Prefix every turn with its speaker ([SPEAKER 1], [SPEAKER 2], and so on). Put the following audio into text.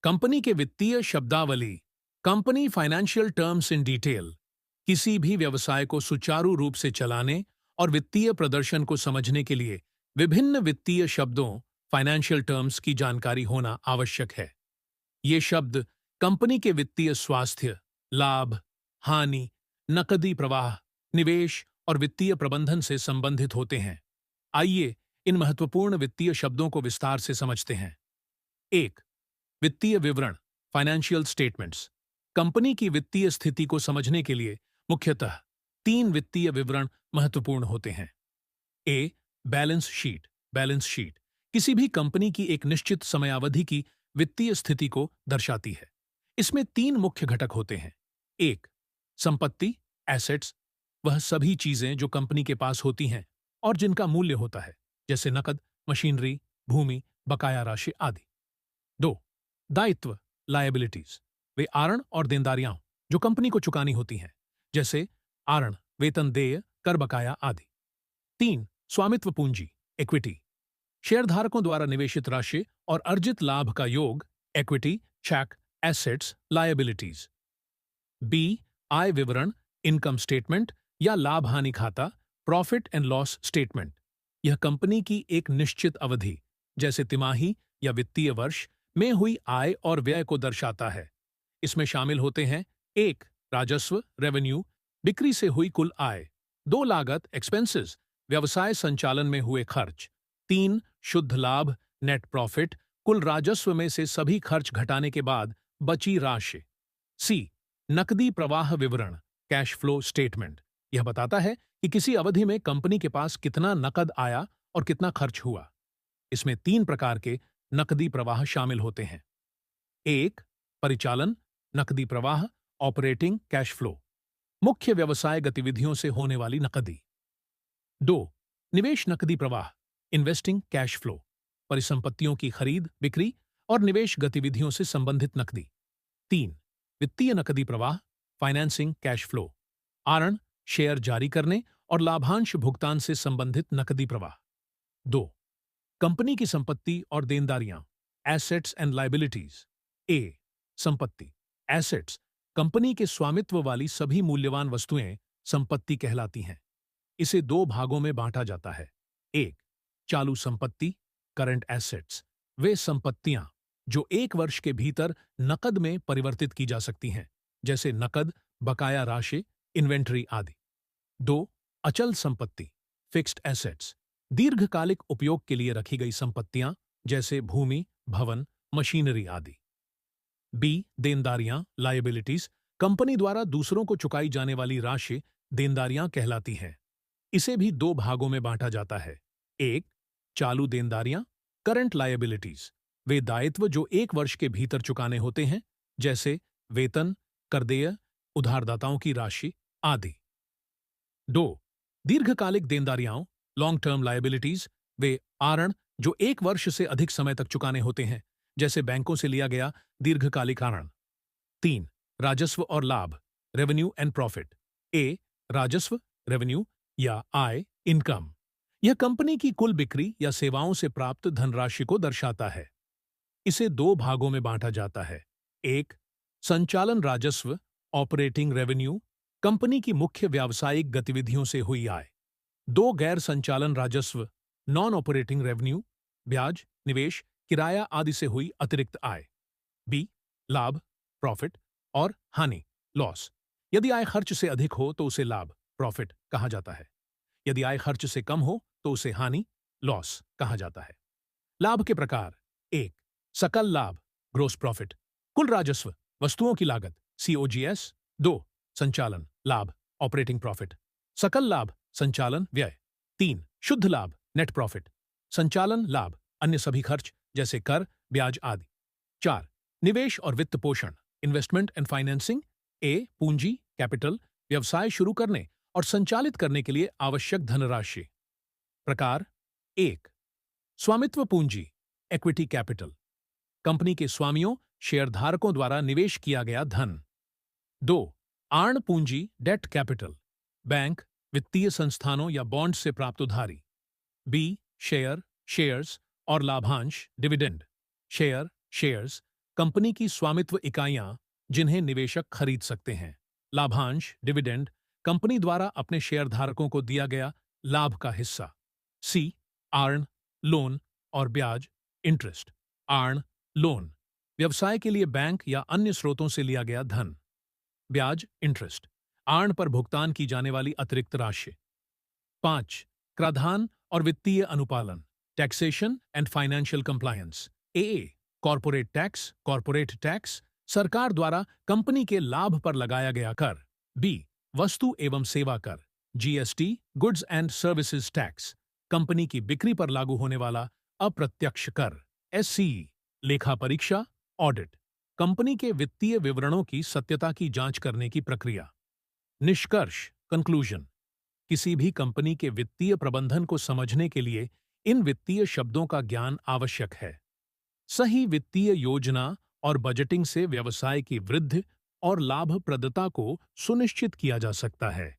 [SPEAKER 1] Company के वित्तीय शब्दावली company financial terms in detail किसी भी व्यवसाय को सुचारू रूप से चलाने और वित्तीय प्रदर्शन को समझने के लिए विभिन्न वित्तीय शब्दों फाइनेंशियल टर्म्स की जानकारी होना आवश्यक है। ये शब्द कंपनी के वित्तीय स्वास्थ्य, लाभ, हानि, नकदी प्रवाह, निवेश और वित्तीय प्रबंधन से संबंधित होते हैं। आइए इन महत्वपूर्ण वित्तीय शब्दों को विस्तार से समझते हैं। एक, वित्तीय विवरण फाइनेंशियल स्टेटमेंट्स। कंपनी की वित्तीय स्थिति को समझने के लिए मुख्यतः तीन वित्तीय विवरण महत्वपूर्ण होते हैं। ए, बैलेंस शीट। बैलेंस शीट किसी भी कंपनी की एक निश्चित समयावधि की वित्तीय स्थिति को दर्शाती है। इसमें तीन मुख्य घटक होते हैं। एक, संपत्ति एसेट्स, वह सभी चीजें जो कंपनी के पास होती हैं और जिनका मूल्य होता है, जैसे नकद, मशीनरी, भूमि, बकाया राशि आदि। दो, दायित्व लायबिलिटीज, वे आरण और देनदारियां जो कंपनी को चुकानी होती हैं, जैसे आरण, वेतन देय, कर बकाया आदि। तीन, स्वामित्व पूंजी इक्विटी, शेयरधारकों द्वारा निवेशित राशि और अर्जित लाभ का योग, equity check assets liabilities. B, आय विवरण इनकम स्टेटमेंट या लाभ हानि खाता प्रॉफिट एंड लॉस स्टेटमेंट, यह कंपनी की एक निश्चित अवधि जैसे तिमाही या वित्तीय वर्ष में हुई आय और व्यय को दर्शाता है। इसमें शामिल होते हैं एक, राजस्व रेवेन्यू, बिक्री से हुई कुल आय। दो, लागत एक्सपेंसेस, व्यवसाय संचालन में हुए खर्च। तीन, शुद्ध लाभ नेट प्रॉफिट, कुल राजस्व में से सभी खर्च घटाने के बाद बची राशि। सी, नकदी प्रवाह विवरण कैश फ्लो स्टेटमेंट, यह बताता है कि किसी अवधि में कंपनी के पास कितना नकद आया और कितना खर्च हुआ। इसमें तीन प्रकार के नकदी प्रवाह शामिल होते हैं। एक, परिचालन नकदी प्रवाह ऑपरेटिंग कैश फ्लो, मुख्य व्यवसाय गतिविधियों से होने वाली नकदी। दो, निवेश नकदी प्रवाह इन्वेस्टिंग कैश फ्लो, परिसंपत्तियों की खरीद बिक्री और निवेश गतिविधियों से संबंधित नकदी। तीन, वित्तीय नकदी प्रवाह फाइनेंसिंग कैश फ्लो, आरण, शेयर जारी करने और लाभांश भुगतान से संबंधित नकदी प्रवाह। दो, कंपनी की संपत्ति और देनदारियां एसेट्स एंड लायबिलिटीज। ए, संपत्ति एसेट्स, कंपनी के स्वामित्व वाली सभी मूल्यवान वस्तुएं संपत्ति कहलाती हैं। इसे दो भागों में बांटा जाता है। एक, चालू संपत्ति करंट एसेट्स, वे संपत्तियां जो एक वर्ष के भीतर नकद में परिवर्तित की जा सकती हैं, जैसे नकद, बकाया राशि, इन्वेंट्री आदि। दो, अचल संपत्ति फिक्स्ड एसेट्स, दीर्घकालिक उपयोग के लिए रखी गई संपत्तियां, जैसे भूमि, भवन, मशीनरी आदि। बी, देनदारियां लायबिलिटीज, कंपनी द्वारा दूसरों को चुकाई जाने वाली राशि देनदारियां कहलाती हैं। इसे भी दो भागों में बांटा जाता है। एक, चालू देनदारियां करंट लायबिलिटीज, वे दायित्व जो एक वर्ष के भीतर चुकाने होते हैं, जैसे वेतन, करदेय, उधारदाताओं की राशि आदि। दो, दीर्घकालिक देनदारियां लॉन्ग टर्म लायबिलिटीज, वे आरण जो एक वर्ष से अधिक समय तक चुकाने होते हैं, जैसे बैंकों से लिया गया दीर्घकालिक आरण। तीन, राजस्व और लाभ रेवेन्यू एंड प्रॉफिट। ए, राजस्व रेवेन्यू या आय इनकम, यह कंपनी की कुल बिक्री या सेवाओं से प्राप्त धनराशि को दर्शाता है। इसे दो भागों में बांटा जाता है। एक, संचालन राजस्व ऑपरेटिंग रेवेन्यू, कंपनी की मुख्य व्यावसायिक गतिविधियों से हुई आय। दो, गैर संचालन राजस्व नॉन ऑपरेटिंग रेवेन्यू, ब्याज, निवेश, किराया आदि से हुई अतिरिक्त आय। बी, लाभ प्रॉफिट और हानि लॉस, यदि आय खर्च से अधिक हो तो उसे लाभ प्रॉफिट कहा जाता है। यदि आय खर्च से कम हो तो उसे हानि लॉस कहा जाता है। लाभ के प्रकार। एक, सकल लाभ ग्रोस प्रॉफिट, कुल राजस्व वस्तुओं की लागत COGS। दो, संचालन लाभ ऑपरेटिंग प्रॉफिट, सकल लाभ संचालन व्यय। तीन, शुद्ध लाभ नेट प्रॉफिट, संचालन लाभ अन्य सभी खर्च जैसे कर, ब्याज आदि। चार, निवेश और वित्त पोषण इन्वेस्टमेंट एंड फाइनेंसिंग। ए, पूंजी कैपिटल, व्यवसाय शुरू करने और संचालित करने के लिए आवश्यक धनराशि। प्रकार। एक, स्वामित्व पूंजी इक्विटी कैपिटल, कंपनी के स्वामियों शेयरधारकों द्वारा निवेश किया गया धन। दो, आर्ण पूंजी डेट कैपिटल, बैंक, वित्तीय संस्थानों या बॉन्ड से प्राप्त उधारी। बी, शेयर्स और लाभांश डिविडेंड, शेयर्स कंपनी की स्वामित्व इकाइयां जिन्हें निवेशक खरीद सकते हैं। लाभांश डिविडेंड कंपनी द्वारा अपने शेयरधारकों को दिया गया लाभ का हिस्सा। सी आर्न लोन और ब्याज इंटरेस्ट। आर्न लोन व्यवसाय के लिए बैंक या अन्य स्रोतों से लिया गया धन। ब्याज इंटरेस्ट आर्न पर भुगतान की जाने वाली अतिरिक्त राशि। 5. कराधान और वित्तीय अनुपालन taxation and financial compliance. A corporate tax सरकार द्वारा कंपनी के लाभ पर लगाया गया कर। बी वस्तु एवं सेवा कर GST goods and services tax company की बिक्री पर लागू होने वाला अप्रत्यक्ष कर। एससीई लेखा परीक्षा ऑडिट कंपनी के वित्तीय विवरणों की सत्यता की जांच करने की प्रक्रिया। निष्कर्ष कंक्लूजन किसी भी कंपनी के वित्तीय प्रबंधन को समझने के लिए इन वित्तीय शब्दों का ज्ञान आवश्यक है। सही वित्तीय योजना और बजटिंग से व्यवसाय की वृद्धि और लाभप्रदता को सुनिश्चित किया जा सकता है।